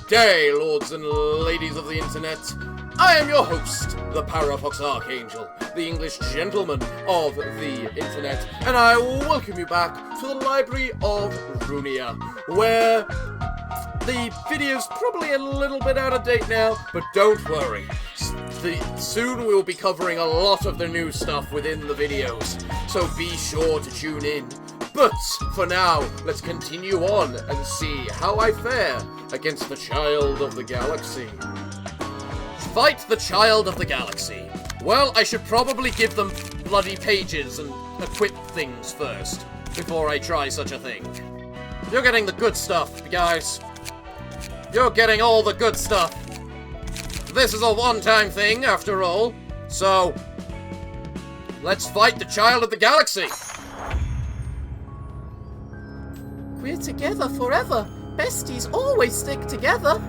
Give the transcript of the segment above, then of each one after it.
day, lords and ladies of the internet. I am your host, the Parafox Archangel, the English gentleman of the internet, and I welcome you back to the Library of Ruina, where the video's probably a little bit out of date now, but don't worry. Soon we will be covering a lot of the new stuff within the videos, so be sure to tune in. But for now, let's continue on and see how I fare against the Child of the Galaxy. Fight the Child of the Galaxy. Well, I should probably give them bloody pages and equip things first, before I try such a thing. You're getting the good stuff, guys. You're getting all the good stuff. This is a one-time thing, after all. So, let's fight the Child of the Galaxy. We're together forever. Besties always stick together.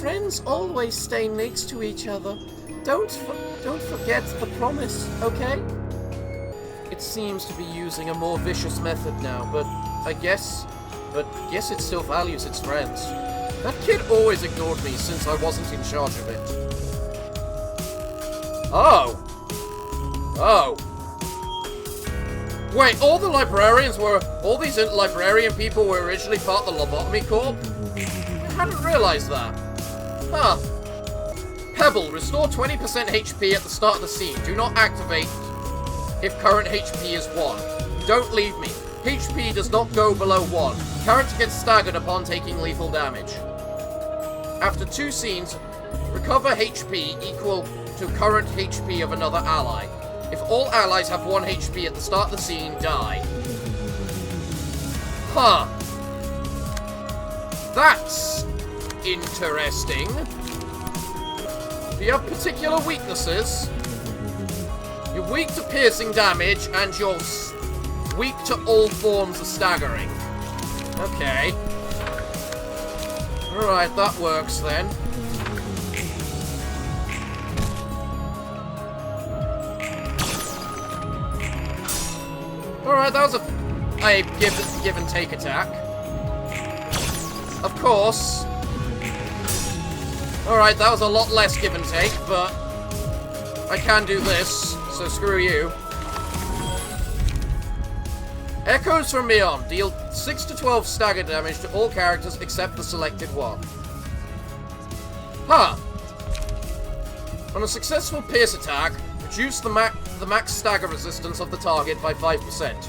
Friends always stay next to each other. Don't forget the promise, okay? It seems to be using a more vicious method now, but guess it still values its friends. That kid always ignored me since I wasn't in charge of it. Oh. Wait, all these librarian people were originally part of the Lobotomy Corps? I hadn't realized that. Huh. Pebble, restore 20% HP at the start of the scene. Do not activate if current HP is 1. Don't leave me. HP does not go below 1. Character gets staggered upon taking lethal damage. After 2 scenes, recover HP equal to current HP of another ally. If all allies have 1 HP at the start of the scene, die. Huh. That's interesting. Do you have particular weaknesses? You're weak to piercing damage, and you're weak to all forms of staggering. Okay. Alright, that works then. Alright, that was a give and take attack. Of course. Alright, that was a lot less give and take, but I can do this, so screw you. Echoes from Beyond. Deal 6 to 12 stagger damage to all characters except the selected one. Huh. On a successful pierce attack, reduce the max stagger resistance of the target by 5%.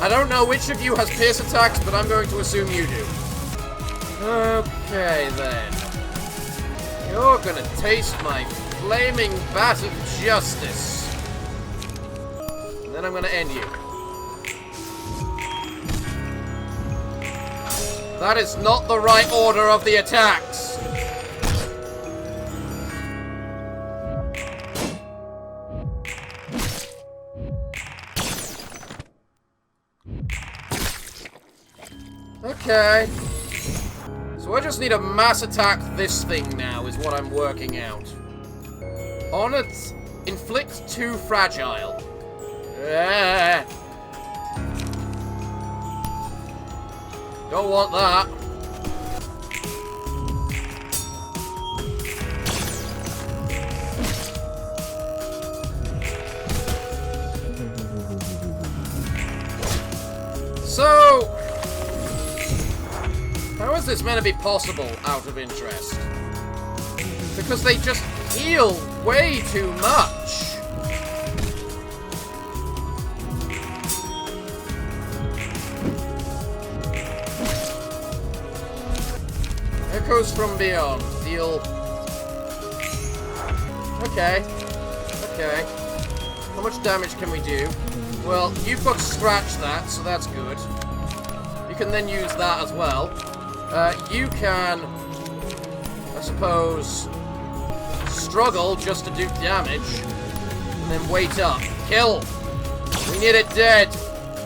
I don't know which of you has pierce attacks, but I'm going to assume you do. Okay, then. You're gonna taste my flaming bat of justice. And then I'm gonna end you. That is not the right order of the attacks. Okay. So I just need a mass attack this thing now, is what I'm working out. On it, inflict 2 fragile. Don't want that. So, how is this meant to be possible, out of interest? Because they just heal way too much. Echoes from Beyond. Deal. Okay. How much damage can we do? Well, you've got to scratch that, so that's good. You can then use that as well. You can, I suppose, struggle just to do damage, and then wait up. Kill! We need it dead!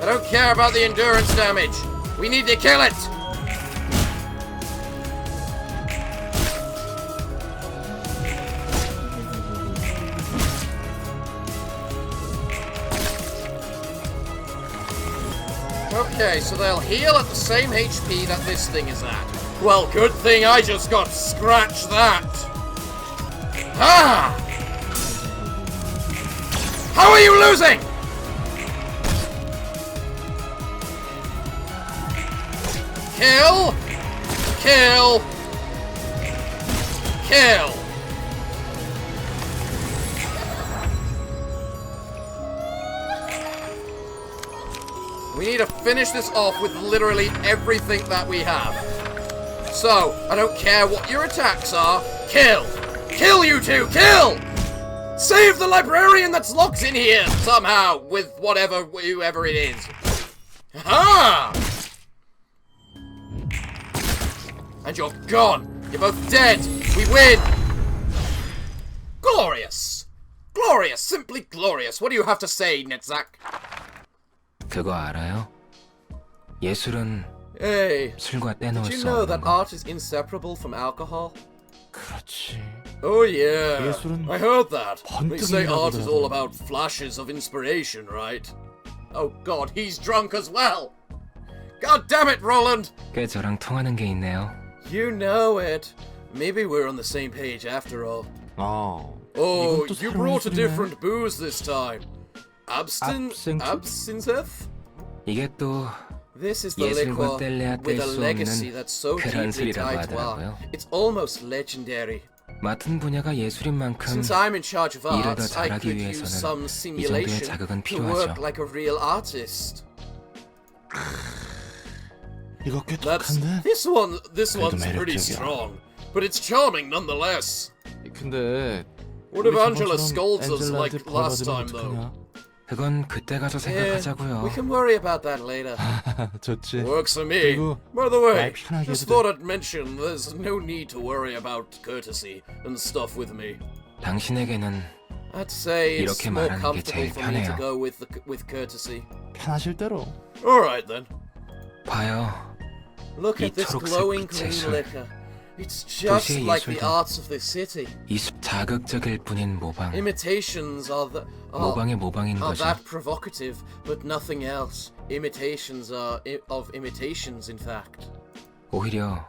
I don't care about the endurance damage! We need to kill it! Okay, so they'll heal at the same HP that this thing is at. Well, good thing I just got scratched that. Ah! How are you losing? Kill! Kill! Kill! We need to finish this off with literally everything that we have. So, I don't care what your attacks are. Kill! Kill, you two! Kill! Save the librarian that's locked in here somehow with whoever it is. Ha! And you're gone. You're both dead. We win. Glorious. Glorious. Simply glorious. What do you have to say, Netzak? 그거 알아요? 예술은 Hey, 술과 did 떼놓을 you 수 know 없는 that 거. art is inseparable from alcohol? 그렇지. Oh yeah, 예술은 I heard that. They say 번뜩이라고 art is all 그러더라고. about flashes of inspiration, right? Oh god, he's drunk as well! God damn it, Roland! 꽤 저랑 통하는 게 있네요. You know it. Maybe we're on the same page after all. 어. Oh, 이건 또 you 새로운 brought a 술이네. different booze this time. Absinthe? Absinthe? 이게 또 This is the 예술과 liquor 뗄래야 with 뗄 a 수 legacy 없는 that's so 그런 deeply 술이라고 tied to 하더라고요. art. It's almost legendary. 맡은 분야가 예술인 만큼 Since I'm in charge of 일을 더 arts, I 잘하기 could use some 위해서는 이 정도의 simulation 자극은 to work 필요하죠. like a real artist. 이거 꽤 That's 독한데? this one's 매력적이야. pretty strong, but it's charming nonetheless. 근데 What if 우리 Angela 저번처럼 scolds us like 앤젤라한테 last 벌 time, 받으면 though? 어떡하냐? 그건 그때 가서 Yeah, 생각하자고요. we can worry about that later. 좋지. Works for me. 그리고 By the way, 말 편하게 just 해도 thought I'd mention there's no need to worry about courtesy and stuff with me. 당신에게는 I'd say it's 이렇게 more 말하는 게 comfortable 제일 for me to 편해요. go with courtesy. 편하실 대로. All right then. 봐요. Look at 이 this 초록색 glowing 빛의 green 술. liquor. It's just 도시의 like the 예술가. arts of this city. 이 자극적일 뿐인 모방. Imitations are 모방의 모방인 거죠. that provocative, but nothing else. Imitations are of imitations, in fact. 오히려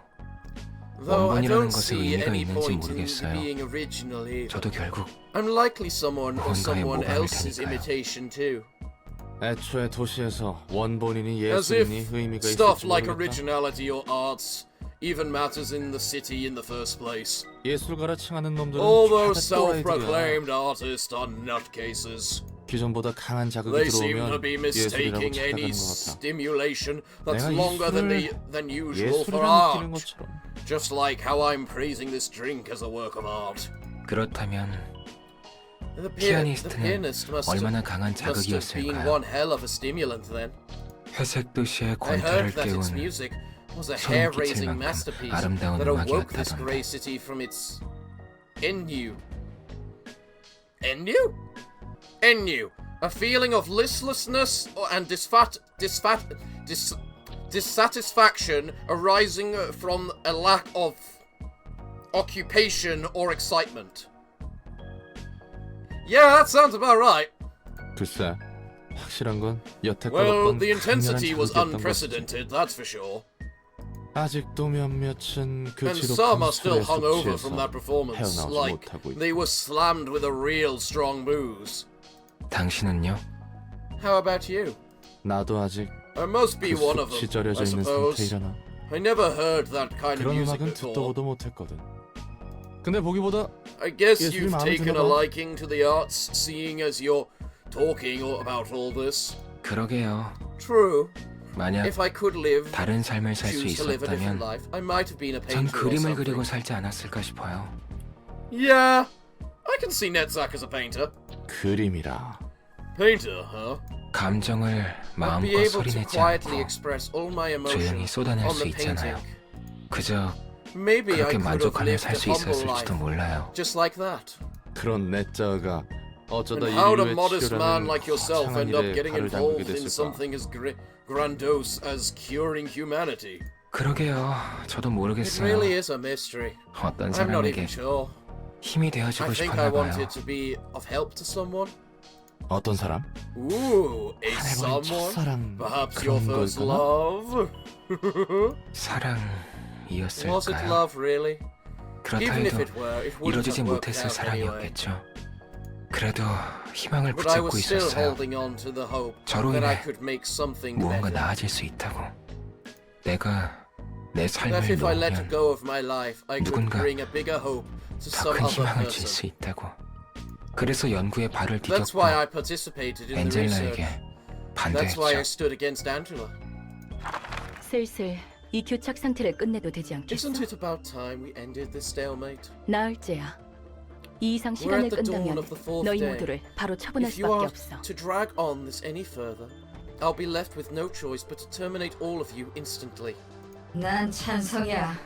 Though I 원본이라는 don't 것에 see 의미가 any 있는지 point in 모르겠어요. being original either. 저도 결국 I'm likely someone or 뭔가의 someone 모방일 else's 테니까요. imitation too. 애초에 도시에서 원본인이 As if 예술인이 의미가 stuff 있을지 like 모르겠다. originality or arts even matters in the city in the first place. 예술가라 칭하는 놈들은 All those 죄다 또라이들이야. self-proclaimed artists are nutcases. 기존보다 강한 자극이 They seem to 들어오면 be 예술이라고 mistaking 착각하는 any 것 같아. stimulation that's 내가 이 longer 술을 than usual for 예술이라 느끼는 art. 것처럼. Just like how I'm praising this drink as a work of art. 그렇다면 The 피아니스트는 pianist must 얼마나 강한 have been 자극이었을까요? one hell of a stimulant then. 회색 도시의 I 권태를 heard that its 깨운 music was a 소름 끼칠 hair-raising 만큼 masterpiece 아름다운 that awoke this 음악이었다던데. grey city from its ennui. Ennui? Ennui. A feeling of listlessness and dissatisfaction arising from a lack of occupation or excitement. Yeah, that sounds about right. 글쎄, 확실한 건 여태껏 Well, 어떤 the 강렬한 intensity was 자극이었던 것이지. unprecedented, that's for sure. 아직도 몇몇은 그 And some 지독한 are still 술에 hungover from that 섭취해서 performance, 헤어나오지 like 못하고 they 있다. were slammed with a real strong booze. 당신은요? How about you? 나도 아직 I must be 그 one of them, 숙취 절여져 I 있는 suppose. 상태이려나. I never heard that kind of 그런 music 음악은 before. 듣도 보도 못했거든. 근데 보기보다 I guess 예술이 you've 마음에 taken a 드나 봐. liking to the arts, seeing as you're talking about all this. 그러게요. True. 만약 If I could live, 다른 삶을 살 수 choose to live a different 있었다면 life, I might have been a 전 painter or 그림을 something. 그리고 살지 않았을까 싶어요. Yeah, I can see Netzak as a painter. 그림이라. Painter, huh? 감정을 I'd be 마음껏 able to 소리내지 quietly 않고 express all my 조용히 emotion 쏟아낼 on 수 the 있잖아요. painting. 그저 Maybe I 그렇게 could have 만족하며 lived 살 a 수 humble 있었을지도 life, 몰라요. just like that. 그런 내자가 어쩌다 And how would a 인류의 modest man 치료라는 like yourself 거창한 end up 일에 getting 발을 involved 담그게 in 됐을까? something as grandiose as curing humanity? 그러게요. 저도 It 모르겠어요. really is a mystery. 어떤 I'm not even 사람에게 sure. 힘이 I 되어주고 think I 싶었나 봐요. wanted to be of help to someone. 어떤 사람? Ooh, a 한해본 someone? 첫사랑 Perhaps your 그런 first 걸까나? love? Was it 사랑이었을까요? love, really? Even if 그렇다 해도 it were, it wouldn't 이루어지지 have worked 못했을 out anyway. 사랑이었겠죠. 그래도 희망을 But I 붙잡고 was still 있었어요. holding on to the hope 저로 that I 인해 could make something 무언가 better. 나아질 수 있다고. 내가 내 That 삶을 if I let 놓으면 go of my life, I could 누군가 bring a bigger hope to 더 some 큰 other 희망을 줄 person. 수 있다고. 그래서 연구에 발을 That's 디뎠고 why I participated in the research. 엔젤라에게 That's why I 반대했죠. stood against Angela. 슬슬 이 교착 상태를 끝내도 되지 않겠어? Isn't it about time we ended this stalemate? 나흘째야. 이 이상 We're 시간을 at the dawn 끝나면 of the fourth 너희 day. 모두를 바로 처분할 If you 수밖에 are 없어. to drag on this any further, I'll be left with no choice but to terminate all of you instantly. 난 찬성이야.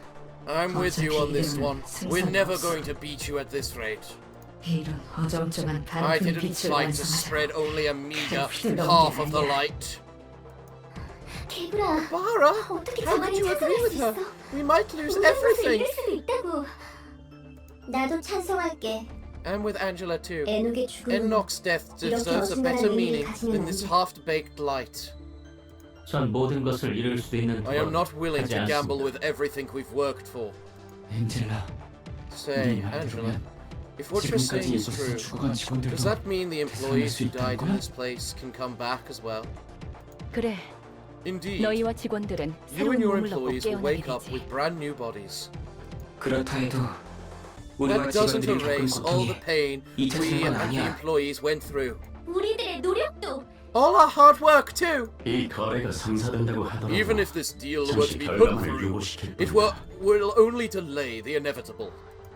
I'm with you on this one. We're 승산이 never 없어. going to beat you at this rate. 이런 어정쩡한 I 단순 didn't 빛을 fight to 완성하자. spread only a meager 그런 게 half of the 아니야. light. 개구라, Bara, 어떻게 how 저 could 말에 you agree 찬성할 with 수 her? 있어? We might lose 모든 것을 everything. 잃을 수도 있다고. 나도 찬성할게. And with Angela too. 에녹의 죽음은 Enoch's death 이렇게 deserves a better 어중간한 meaning 의미를 가지는 than this 않은데. half-baked light. 전 모든 것을 잃을 수도 있는 I am not willing 하지 to gamble 않습니다. with everything we've worked for. 엔젤라, Say, 네 Angela, 말대로면 if what you're saying 지금까지 is 있어서 true, 죽어간 직원들도 does that mean the employees who 수 있다는 died in 거야? this place can come back as well? 그래, Indeed, 너희와 직원들은 you 새로운 and your 몸을 얻고 employees will 깨어나게 wake up 되지. with brand new bodies. 그렇다 해도 우리와 That doesn't 직원들이 겪은 erase all 고통이 the pain 잊혀지는 we 건 and the 아니야. employees went through. 우리들의 노력도 All our hard work too. 이 거래가 성사된다고 하더라도 Even if this deal were to 잠시 be put 결과물을 through, 유보시킬 it 뿐이야. will only delay the inevitable.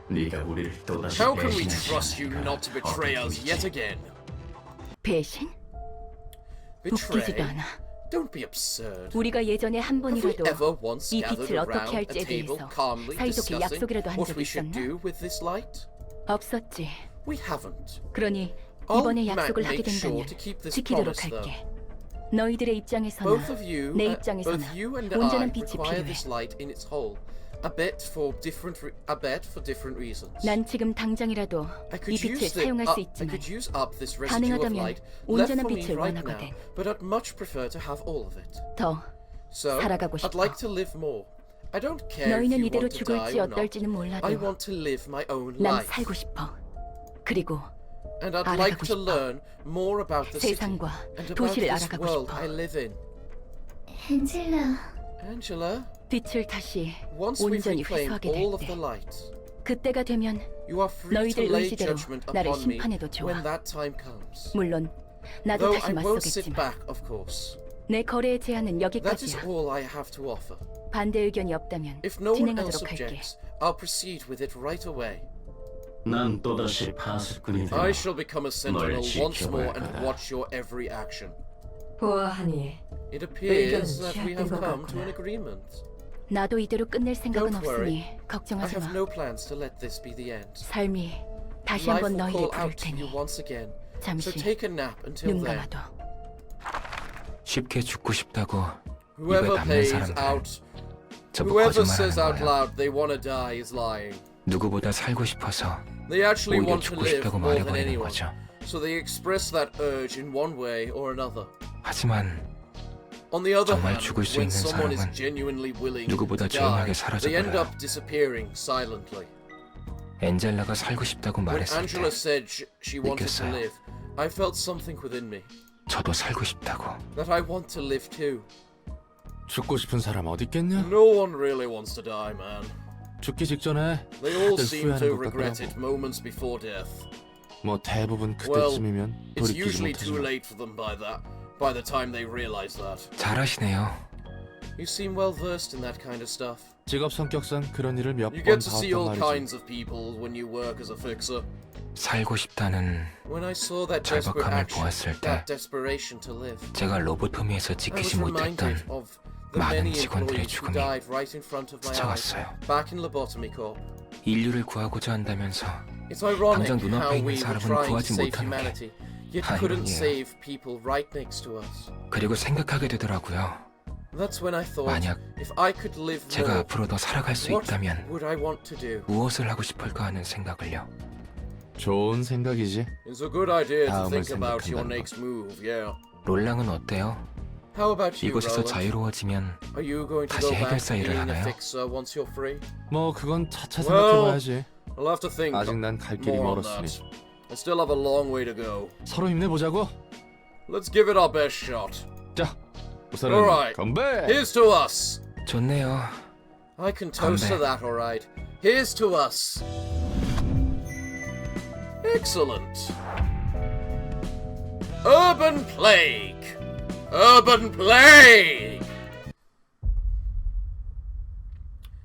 네가 우리를 또다시 How can we 배신하지 trust you 않을까 not to betray us yet again? 배신? 웃기지도 Betray? 않아. Don't be absurd. 우리가 예전에 한 Have we 번이라도 ever once 이 gathered 빛을 어떻게 around a 할지에 table 대해서 calmly 사이좋게 discussing 약속이라도 한 what 적이 we should 있었나? do with this light? 없었지. We haven't. 그러니 I'll 이번에 약속을 하게 make sure 된다면 to keep this 지키도록 promise, though. 할게. 너희들의 입장에서나 Both of you, 내 both 입장에서나 you and I 온전한 빛이 require 필요해. this light in its whole. A bet for different reasons. 난 지금 당장이라도 I 이 could 빛을 use 사용할 수 I 있지만 could use up this residue of 가능하다면 light left 온전한 for me 빛을 right now, 원하거든. but I'd much prefer to have all of it. 더 So, 살아가고 I'd 싶어. like to live more. I don't care if 너희는 you 이대로 want to die 죽을지 or not. 어떨지는 몰라도 I want to live my own 난 life. 살고 싶어. 그리고 And I'd like 알아가고 to 싶어. learn more about the city 세상과 and about 도시를 this 알아가고 world 싶어. I live in. 엔젤라. Angela, 빛을 다시 once we've 온전히 reclaimed 회수하게 all of 될 the 때 light, 그때가 되면 you are free to 너희들 lay 의지대로 judgment 나를 upon me 심판해도 좋아. when that time comes. 물론 나도 Though 다시 I won't sit 맞서겠지만 back, of course. 내 거래의 제한은 That is 여기까지야. all I have to offer. 반대 의견이 없다면 If no one else 진행하도록 할게. objects, I'll proceed with it right away. 난 또다시 파수꾼이 되어 I shall become a sentinel 널 once more and 지켜볼 거다. watch your every action. 보아하니 It appears 의견은 that we have 취합된 것 come to 같구나. an agreement. 나도 이대로 끝낼 생각은 Don't worry. 없으니 I 걱정하지 have 마. no plans to let this be the end. 삶이 다시 Life 한번 will 너희를 call 부를 out to you 테니 once again. So 잠시 take a nap until 눈 then. 감아둬. 쉽게 죽고 싶다고 입에 Whoever 담는 plays 사람들은 out, 저보고 whoever 거짓말하는 says out 거예요. loud they want to die is lying. 누구보다 살고 싶어서 They actually 오히려 want to 죽고 live 싶다고 more than 말해버리는 anyone. 거죠. So they express that urge in one way or another. 하지만 On the other 정말 hand, 죽을 수 when 있는 someone is 사람은 genuinely willing 누구보다 to die, 조용하게 they end 사라져버려요. up disappearing silently. 엔젤라가 살고 싶다고 When 말했을 Angela 때 said she wanted to 느꼈어요. live, I felt something within me 저도 살고 싶다고. that I want to live too. 죽고 싶은 사람 어디 있겠냐? No one really wants to die, man. 죽기 직전에 They all 다들 seem to 후회하는 것 regret it 같더라고. moments before death. 뭐 대부분 Well, 그때쯤이면 it's 돌이키지 usually too 못하지만 late for them by the time they realize that. 잘하시네요. You seem well versed in that kind of stuff. 직업 성격상 그런 일을 몇 You 번 get to see all 봐왔단 말이지. kinds of people when you work as a fixer. 살고 싶다는 When I saw that desperate 절박함을 action, 보았을 때 that desperation to live, 제가 로보토미에서 I was 지키지 못했던 reminded of the 많은 many 직원들의 employees who 죽음이 died right in front of my eyes 스쳐갔어요. back in Lobotomy Corp. 인류를 구하고자 한다면서 It's ironic 당장 눈앞에 how 있는 we were 사람은 trying to 구하지 save 못하는 게 humanity, yet couldn't 아이러니예요. save people right next to us. 그리고 생각하게 되더라고요. That's when I thought, 만약 if I could live 제가 more, 앞으로 더 살아갈 수 what 있다면 would I want to do? 무엇을 하고 싶을까 하는 생각을요. 좋은 생각이지. It's a good idea to 다음을 think about your 생각한다는 next move, yeah. 롤랑은 어때요? How about you, 이곳에서 Roland? 자유로워지면 Are you going to 다시 go back to 해결사 일을 being a 하나요? fixer once you're free? 뭐 그건 차차 Well, 생각해봐야지. I'll have to think 아직 난 갈 길이 more on 멀었으니. that. I still have a long way to go. 서로 힘내보자고. Let's give it our best shot. 자, 우선은 Alright. 건배. Here's to us. 좋네요. I can toast to 건배. that, alright. Here's to us. Excellent. Urban Plague. Urban Plague.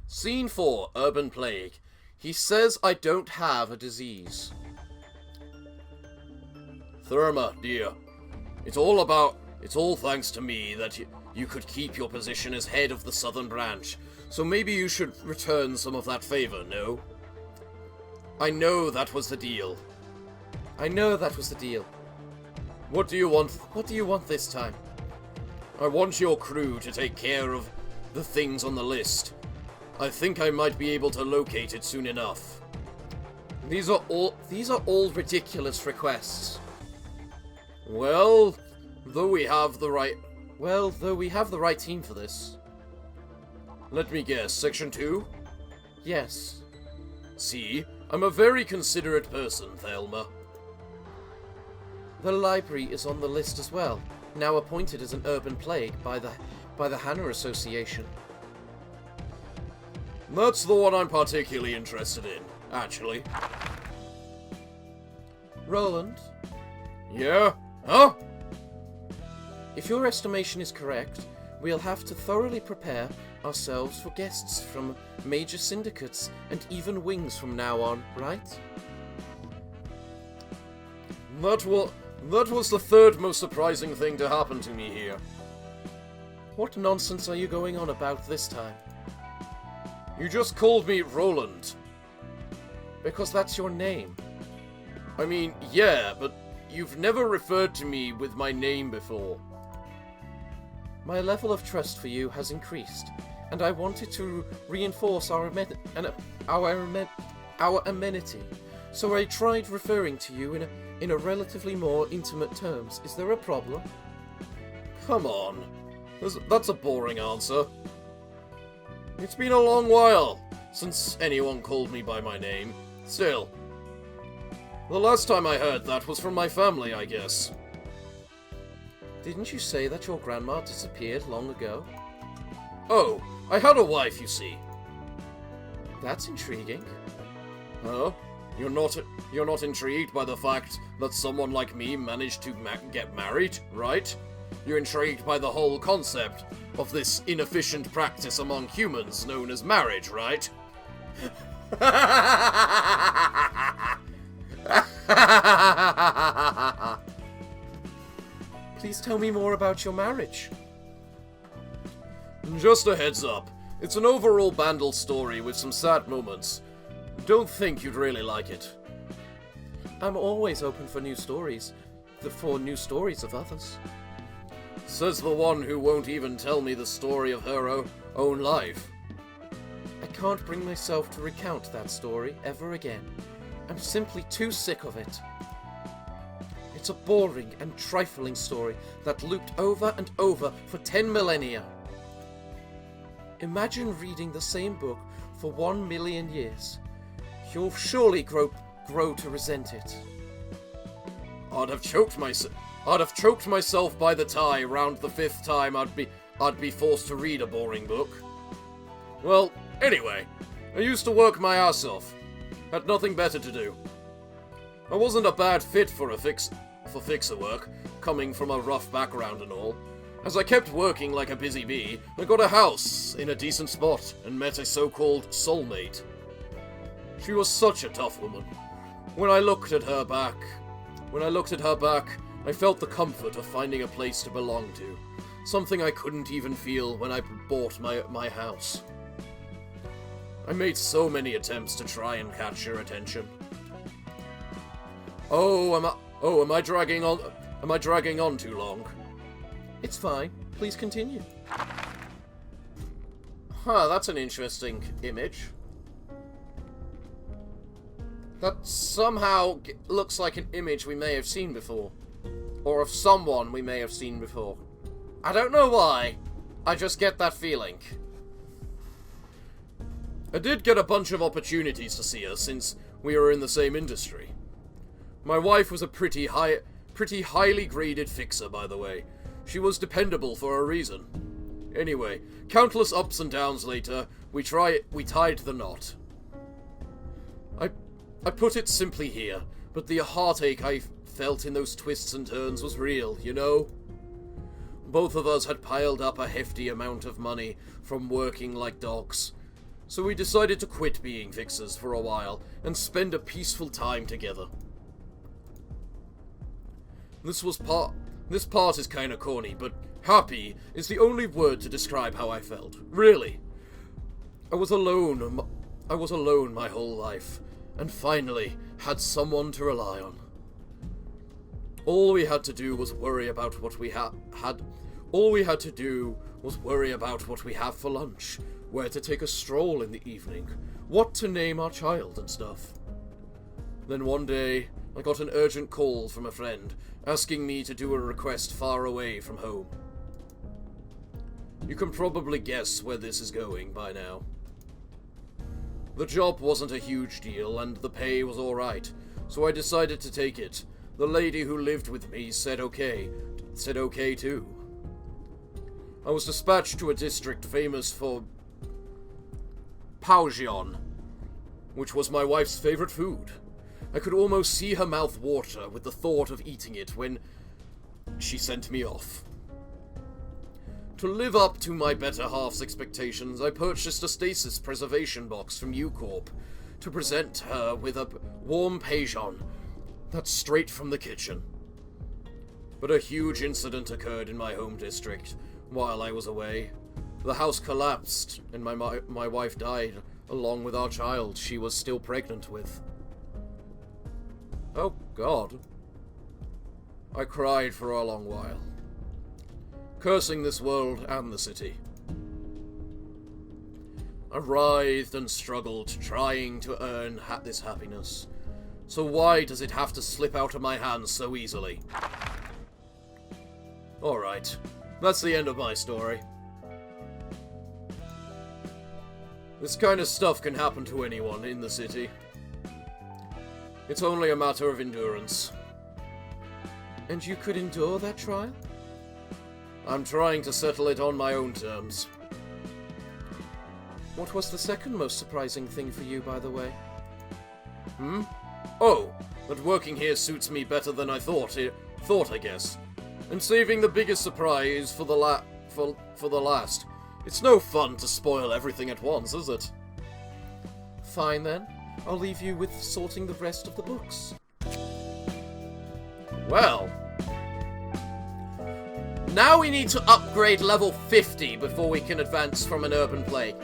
Scene 4, Urban Plague. He says I don't have a disease. Therma, dear. It's all thanks to me that you could keep your position as head of the Southern Branch. So maybe you should return some of that favor, no? I know that was the deal. I know that was the deal. What do you want? What do you want this time? I want your crew to take care of the things on the list. I think I might be able to locate it soon enough. These are all ridiculous requests. Well, though we have the right team for this. Let me guess, Section 2? Yes. See, I'm a very considerate person, Thelma. The library is on the list as well, now appointed as an urban plague by the Manor Association. That's the one I'm particularly interested in, actually. Roland, Yeah? Huh? if your estimation is correct, we'll have to thoroughly prepare ourselves for guests from major syndicates and even wings from now on, right? That was the third most surprising thing to happen to me here. What nonsense are you going on about this time? You just called me Roland. Because that's your name. I mean, yeah, but you've never referred to me with my name before. My level of trust for you has increased, and I wanted to reinforce our amenity. So I tried referring to you in a relatively more intimate terms. Is there a problem? Come on. That's a boring answer. It's been a long while since anyone called me by my name. Still, the last time I heard that was from my family, I guess. Didn't you say that your grandma disappeared long ago? Oh, I had a wife, you see. That's intriguing. Huh? You're not intrigued by the fact that someone like me managed to get married, right? You're intrigued by the whole concept of this inefficient practice among humans known as marriage, right? Please tell me more about your marriage. Just a heads up, it's an overall bandle story with some sad moments. Don't think you'd really like it. I'm always open for new stories. For new stories of others. Says the one who won't even tell me the story of her own life. I can't bring myself to recount that story ever again. I'm simply too sick of it. It's a boring and trifling story that looped over and over for 10 millennia. Imagine reading the same book for 1 million years. You'll surely grow to resent it. I'd have choked myself by the tie round the 5th time I'd be forced to read a boring book. Well, anyway, I used to work my ass off. Had nothing better to do. I wasn't a bad fit for fixer work, coming from a rough background and all. As I kept working like a busy bee, I got a house in a decent spot and met a so-called soulmate. She was such a tough woman. When I looked at her back, I felt the comfort of finding a place to belong to. Something I couldn't even feel when I bought my house. I made so many attempts to try and catch her attention. Am I dragging on? Am I dragging on too long? It's fine. Please continue. Huh, that's an interesting image. That somehow looks like an image we may have seen before. Or of someone we may have seen before. I don't know why. I just get that feeling. I did get a bunch of opportunities to see her since we were in the same industry. My wife was a pretty highly graded fixer, by the way. She was dependable for a reason. Anyway, countless ups and downs later, we tied the knot. I put it simply here, but the heartache I felt in those twists and turns was real, you know? Both of us had piled up a hefty amount of money from working like dogs, so we decided to quit being fixers for a while and spend a peaceful time together. This part is kinda corny, but happy is the only word to describe how I felt. Really. I was alone my whole life, and finally had someone to rely on. All we had to do was worry about what we have for lunch, where to take a stroll in the evening, what to name our child and stuff. Then one day, I got an urgent call from a friend, asking me to do a request far away from home. You can probably guess where this is going by now. The job wasn't a huge deal, and the pay was alright, so I decided to take it. The lady who lived with me said okay too. I was dispatched to a district famous for Paujion, which was my wife's favorite food. I could almost see her mouth water with the thought of eating it when she sent me off. To live up to my better half's expectations, I purchased a stasis preservation box from U-Corp to present her with a warm Paujion that's straight from the kitchen. But a huge incident occurred in my home district while I was away. The house collapsed, and my wife died, along with our child she was still pregnant with. Oh, God. I cried for a long while, cursing this world and the city. I writhed and struggled, trying to earn this happiness. So why does it have to slip out of my hands so easily? Alright, that's the end of my story. This kind of stuff can happen to anyone in the city. It's only a matter of endurance. And you could endure that trial? I'm trying to settle it on my own terms. What was the second most surprising thing for you, by the way? Oh, that working here suits me better than I thought, I guess. And saving the biggest surprise for the last. It's no fun to spoil everything at once, is it? Fine then. I'll leave you with sorting the rest of the books. Well, now we need to upgrade level 50 before we can advance from an urban plague.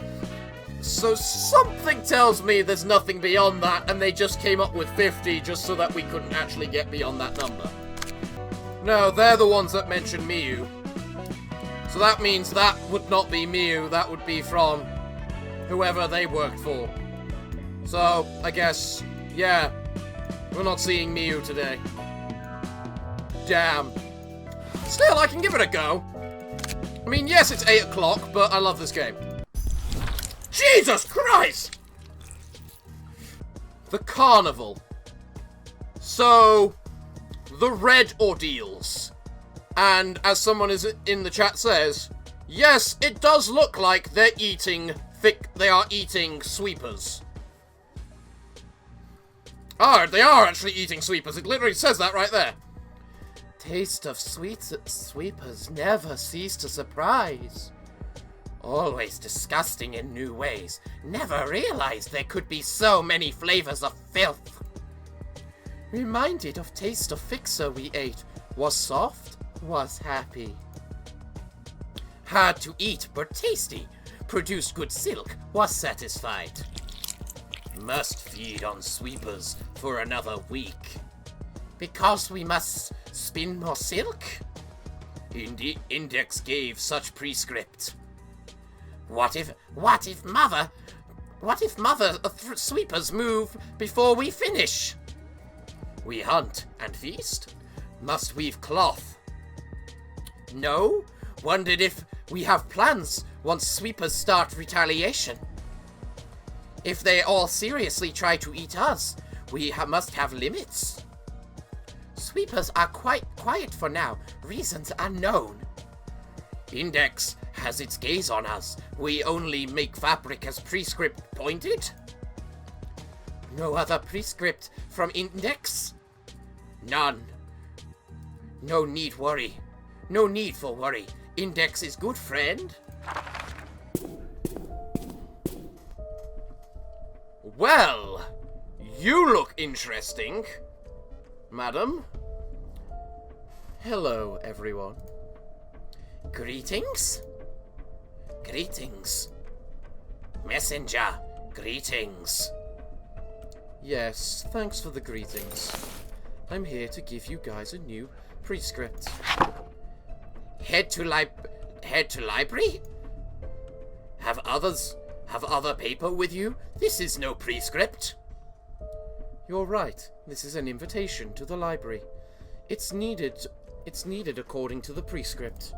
So something tells me there's nothing beyond that, and they just came up with 50 just so that we couldn't actually get beyond that number. No, they're the ones that mentioned Miu. So that means that would not be Miu, that would be from whoever they worked for. So, I guess, yeah, we're not seeing Miu today. Damn. Still, I can give it a go. I mean, yes, it's 8 o'clock, but I love this game. Jesus Christ! The carnival. So, the red ordeals. And as someone is in the chat says, yes, it does look like they are eating sweepers. Oh, they are actually eating sweepers. It literally says that right there. Taste of sweepers never cease to surprise. Always disgusting in new ways. Never realized there could be so many flavors of filth. Reminded of taste of fixer we ate. Was soft, was happy. Hard to eat, but tasty. Produced good silk, was satisfied. Must feed on sweepers for another week. Because we must spin more silk? Index gave such prescript. What if mother What if mother sweepers move before we finish? We hunt and feast. Must weave cloth. No? Wondered if we have plans once sweepers start retaliation. If they all seriously try to eat us, we must have limits. Sweepers are quite quiet for now, reasons unknown. Index has its gaze on us. We only make fabric as prescript pointed. No other prescript from Index? None. No need worry. No need for worry. Index is good friend. Well, you look interesting, madam. Hello, everyone. Greetings? Greetings. Messenger, greetings. Yes, thanks for the greetings. I'm here to give you guys a new prescript. Head to library? Have other paper with you? This is no prescript. You're right. This is an invitation to the library. It's needed according to the prescript.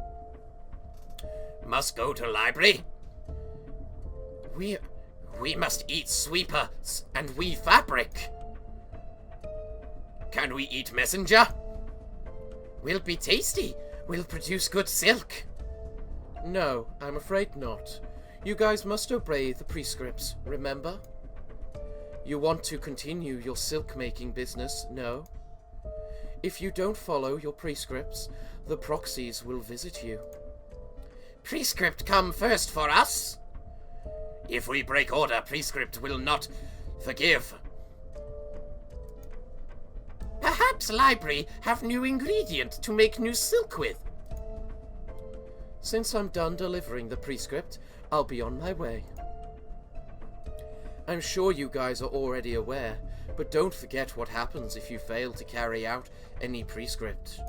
Must go to library? We must eat sweepers and weave fabric. Can we eat messenger? Will be tasty. Will produce good silk. No, I'm afraid not. You guys must obey the prescripts, remember? You want to continue your silk-making business, no? If you don't follow your prescripts, the proxies will visit you. Prescript come first for us. If we break order, prescript will not forgive. Perhaps library have new ingredient to make new silk with. Since I'm done delivering the prescript, I'll be on my way. I'm sure you guys are already aware, but don't forget what happens if you fail to carry out any prescript.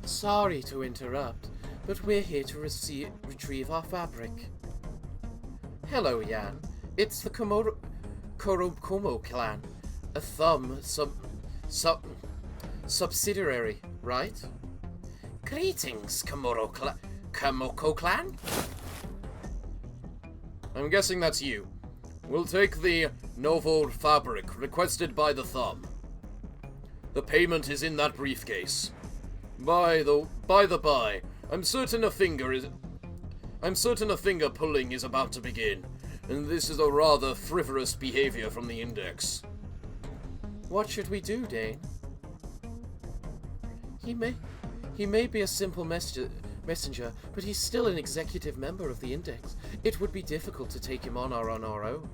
Sorry to interrupt, but we're here to retrieve our fabric. Hello, Yan. It's the Korokomo clan, a thumb subsidiary, right? Greetings, Kamoko clan. I'm guessing that's you. We'll take the novel fabric requested by the thumb. The payment is in that briefcase. By the by, I'm certain a finger pulling is about to begin, and this is a rather frivolous behavior from the Index. What should we do, Dane? He may be a simple messenger, but he's still an executive member of the Index. It would be difficult to take him on our own.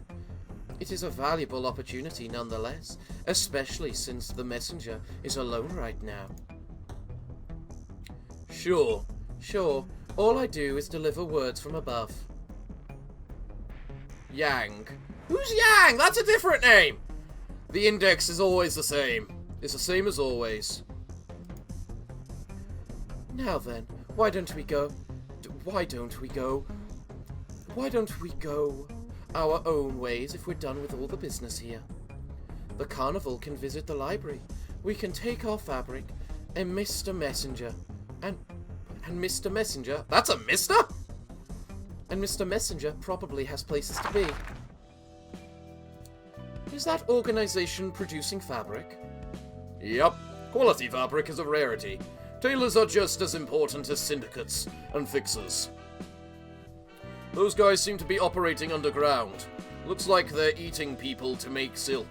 It is a valuable opportunity nonetheless, especially since the messenger is alone right now. Sure. All I do is deliver words from above. Yang. Who's Yang? That's a different name! The Index is always the same. It's the same as always. Now then, why don't we go our own ways if we're done with all the business here? The carnival can visit the library. We can take our fabric, and Mr. Messenger, and Mr. Messenger... That's a mister? And Mr. Messenger probably has places to be. Is that organization producing fabric? Yup. Quality fabric is a rarity. Tailors are just as important as syndicates and fixers. Those guys seem to be operating underground. Looks like they're eating people to make silk.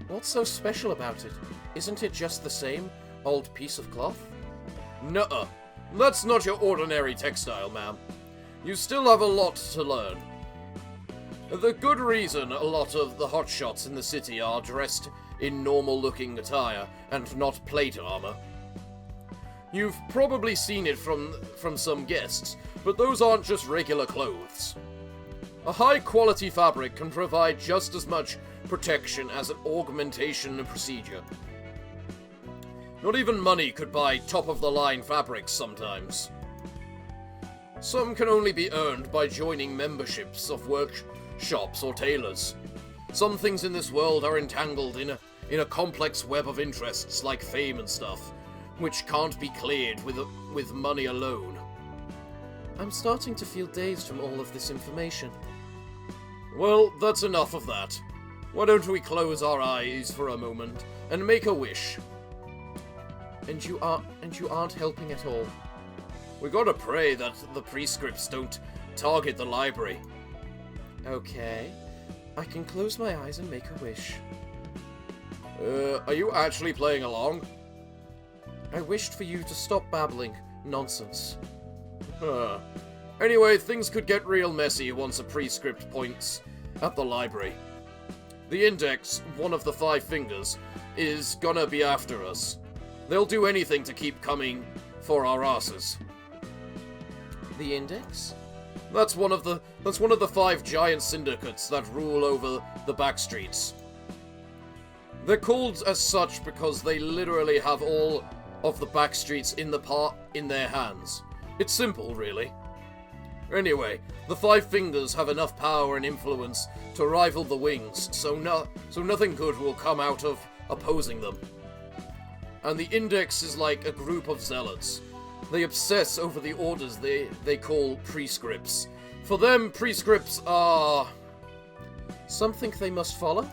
What's so special about it? Isn't it just the same old piece of cloth? Nuh-uh. That's not your ordinary textile, ma'am. You still have a lot to learn. The good reason a lot of the hotshots in the city are dressed in normal-looking attire and not plate armor. You've probably seen it from some guests, but those aren't just regular clothes. A high-quality fabric can provide just as much protection as an augmentation procedure. Not even money could buy top-of-the-line fabrics sometimes. Some can only be earned by joining memberships of workshops or tailors. Some things in this world are entangled in a complex web of interests like fame and stuff, which can't be cleared with money alone. I'm starting to feel dazed from all of this information. Well, that's enough of that. Why don't we close our eyes for a moment and make a wish? And you aren't helping at all. We gotta pray that the prescripts don't target the library. Okay. I can close my eyes and make a wish. Are you actually playing along? I wished for you to stop babbling nonsense. Anyway, things could get real messy once a prescript points at the library. The Index, one of the 5 fingers, is gonna be after us. They'll do anything to keep coming for our asses. The Index? That's one of the 5 giant syndicates that rule over the backstreets. They're called as such because they literally have all of the backstreets in their hands. It's simple, really. Anyway, the 5 fingers have enough power and influence to rival the wings, so nothing good will come out of opposing them. And the Index is like a group of zealots. They obsess over the orders they call prescripts. For them, prescripts are... something they must follow?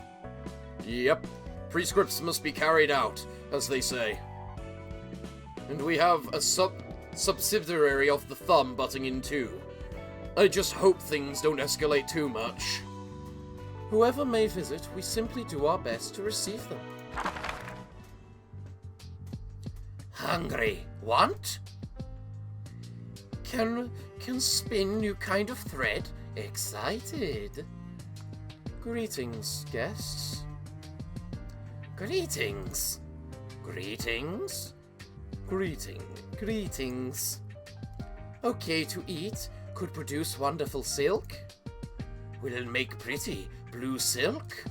Yep. Prescripts must be carried out, as they say. And we have a subsidiary of the thumb butting in too. I just hope things don't escalate too much. Whoever may visit, we simply do our best to receive them. Hungry. Want? Can spin new kind of thread. Excited. Greetings, guests. Greetings. Greetings. Greetings. Okay to eat. Could produce wonderful silk. Will make pretty blue silk.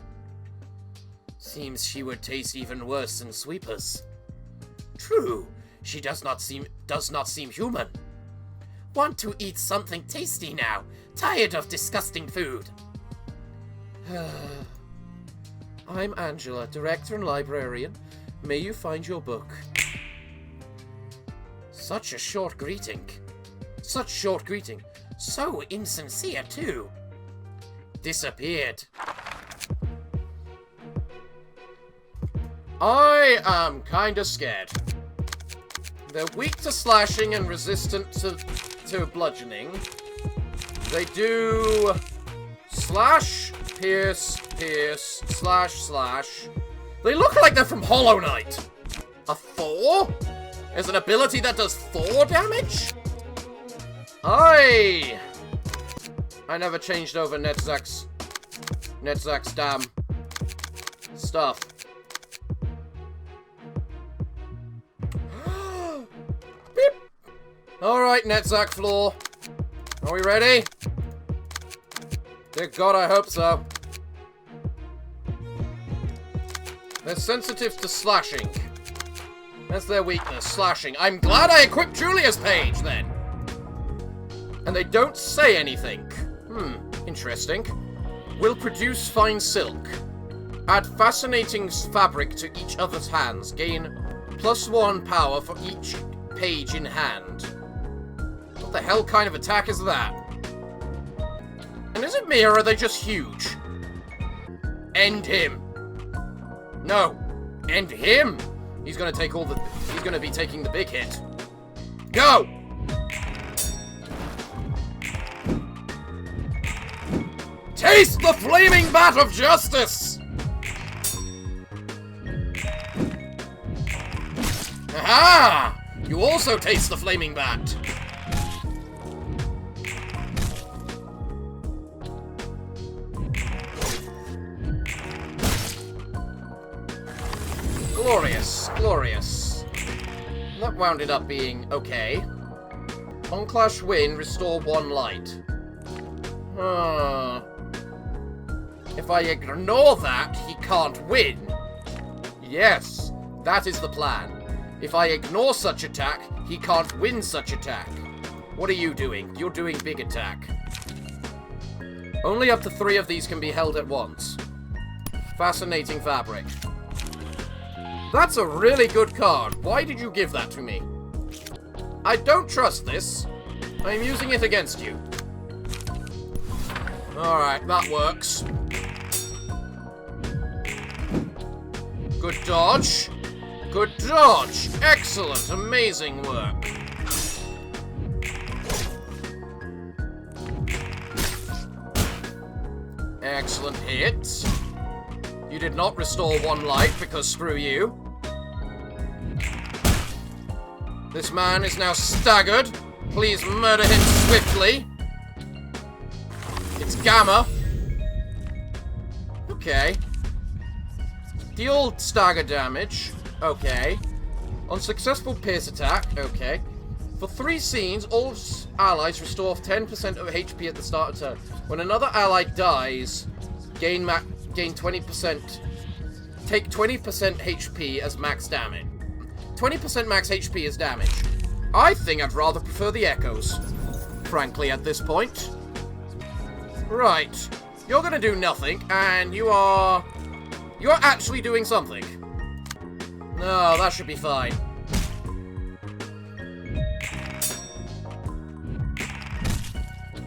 Seems she would taste even worse than sweepers. True, she does not seem human. Want to eat something tasty now. Tired of disgusting food. I'm Angela, director and librarian. May you find your book. Such a short greeting. Such short greeting. So insincere, too. Disappeared. I am kinda scared. They're weak to slashing and resistant to bludgeoning. They do... slash, pierce, slash. They look like they're from Hollow Knight. A 4? Is an ability that does 4 damage? I never changed over Netzak's damn stuff. Beep. Alright, Netzak floor. Are we ready? Dear God, I hope so. They're sensitive to slashing. That's their weakness, slashing. I'm glad I equipped Julia's page, then. And they don't say anything. Interesting. Will produce fine silk. Add fascinating fabric to each other's hands. Gain +1 power for each page in hand. What the hell kind of attack is that? And is it me, or are they just huge? End him. No. End him. He's gonna take he's gonna be taking the big hit. Go! Taste the flaming bat of justice! Aha! You also taste the flaming bat. Glorious, glorious. That wound it up being okay. On Clash win, restore 1 light. If I ignore that, he can't win. Yes, that is the plan. If I ignore such attack, he can't win such attack. What are you doing? You're doing big attack. Only up to 3 of these can be held at once. Fascinating fabric. That's a really good card. Why did you give that to me? I don't trust this. I'm using it against you. Alright, that works. Good dodge. Good dodge. Excellent. Amazing work. Excellent hit. You did not restore 1 life because screw you. This man is now staggered. Please murder him swiftly. It's Gamma. Okay. Deal stagger damage. Okay. Unsuccessful pierce attack. Okay. For 3 scenes, all allies restore 10% of HP at the start of turn. When another ally dies, gain 20%. Take 20% HP as max damage. 20% max HP is damage. I think I'd rather prefer the echoes, frankly, at this point. Right. You're gonna do nothing, and you're actually doing something. No, that should be fine.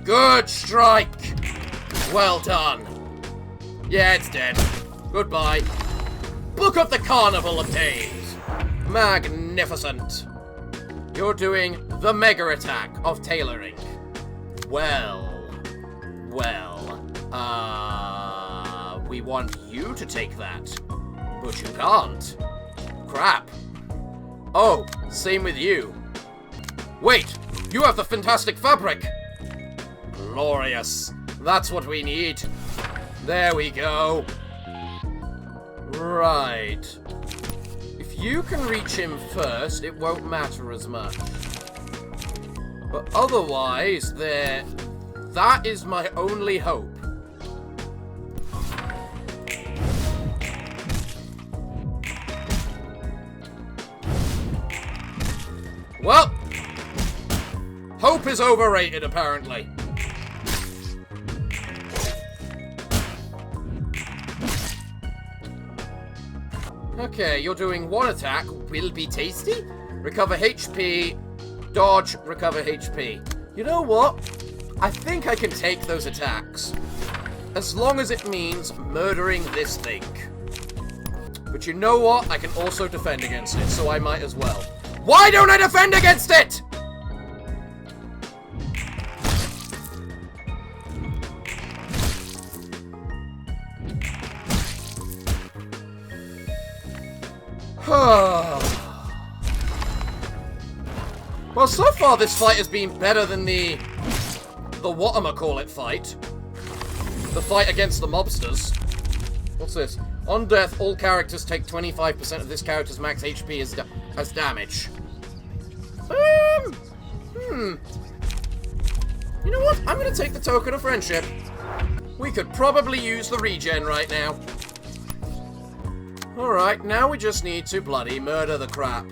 Good strike! Well done. Yeah, it's dead. Goodbye. Book of the Carnival obtained. Magnificent. You're doing the mega attack of tailoring. Well. We want you to take that. But you can't. Crap. Oh, same with you. Wait, you have the fantastic fabric. Glorious. That's what we need. There we go. Right. If you can reach him first, it won't matter as much. But otherwise, that is my only hope. Well, hope is overrated, apparently. Okay, you're doing 1 attack. Will be tasty. Recover HP. Dodge, recover HP. You know what? I think I can take those attacks. As long as it means murdering this thing. But you know what? I can also defend against it, so I might as well. Why don't I defend against it? Well, so far this fight has been better than the whatchamacallit fight. The fight against the mobsters. What's this? On death, all characters take 25% of this character's max HP as damage. You know what? I'm gonna take the token of friendship. We could probably use the regen right now. Alright, now we just need to bloody murder the crap.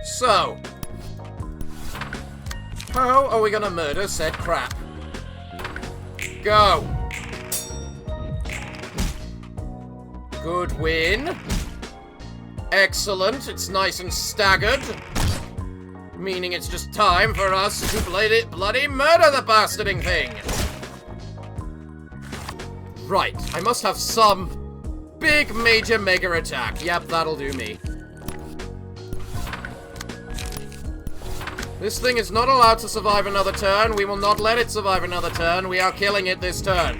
So, how are we gonna murder said crap? Go! Good win. Excellent, it's nice and staggered. Meaning it's just time for us to bloody murder the bastarding thing. Right, I must have some big major mega attack. Yep, that'll do me. This thing is not allowed to survive another turn. We will not let it survive another turn. We are killing it this turn.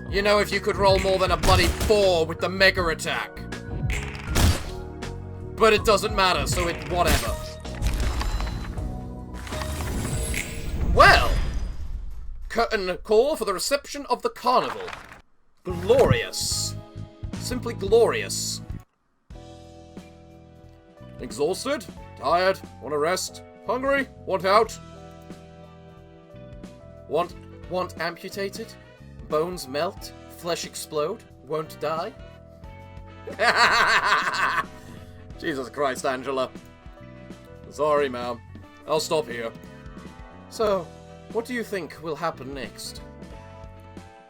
You know, if you could roll more than a bloody 4 with the mega attack. But it doesn't matter, so whatever. Well, curtain call for the reception of the carnival. Glorious. Simply glorious. Exhausted? Tired? Want to rest? Hungry? Want out? Want amputated? Bones melt? Flesh explode? Won't die? Jesus Christ, Angela. Sorry, ma'am. I'll stop here. So, what do you think will happen next?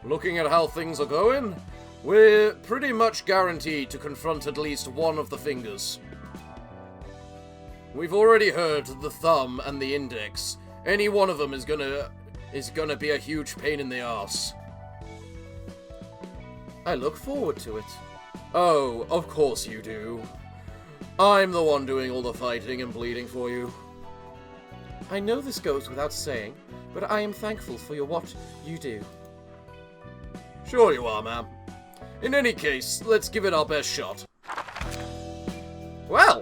Looking at how things are going, we're pretty much guaranteed to confront at least one of the fingers. We've already heard the thumb and the index. Any one of them is gonna be a huge pain in the arse. I look forward to it. Oh, of course you do. I'm the one doing all the fighting and bleeding for you. I know this goes without saying, but I am thankful for what you do. Sure you are, ma'am. In any case, let's give it our best shot. Well,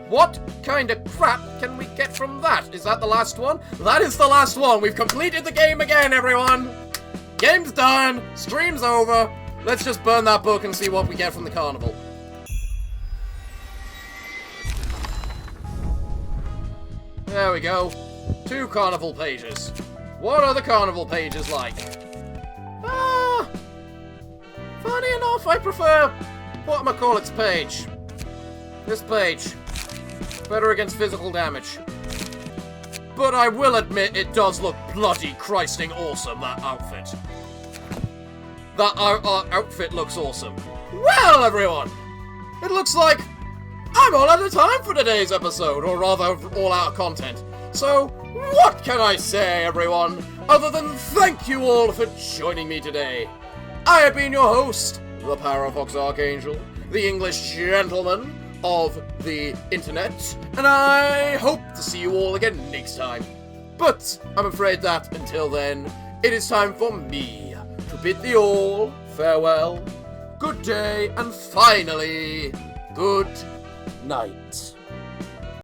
what kind of crap can we get from that? Is that the last one? That is the last one. We've completed the game again, everyone. Game's done. Stream's over. Let's just burn that book and see what we get from the carnival. There we go. 2 carnival pages. What are the carnival pages like? Funny enough, I prefer whatchamacallit's page. This page. Better against physical damage. But I will admit it does look bloody Christing awesome, that outfit. That outfit looks awesome. Well, everyone, it looks like I'm all out of time for today's episode, or rather, all out of content. So, what can I say, everyone, other than thank you all for joining me today. I have been your host, the Parafox Archangel, the English gentleman of the internet, and I hope to see you all again next time. But I'm afraid that, until then, it is time for me to bid thee all farewell, good day, and finally, good night.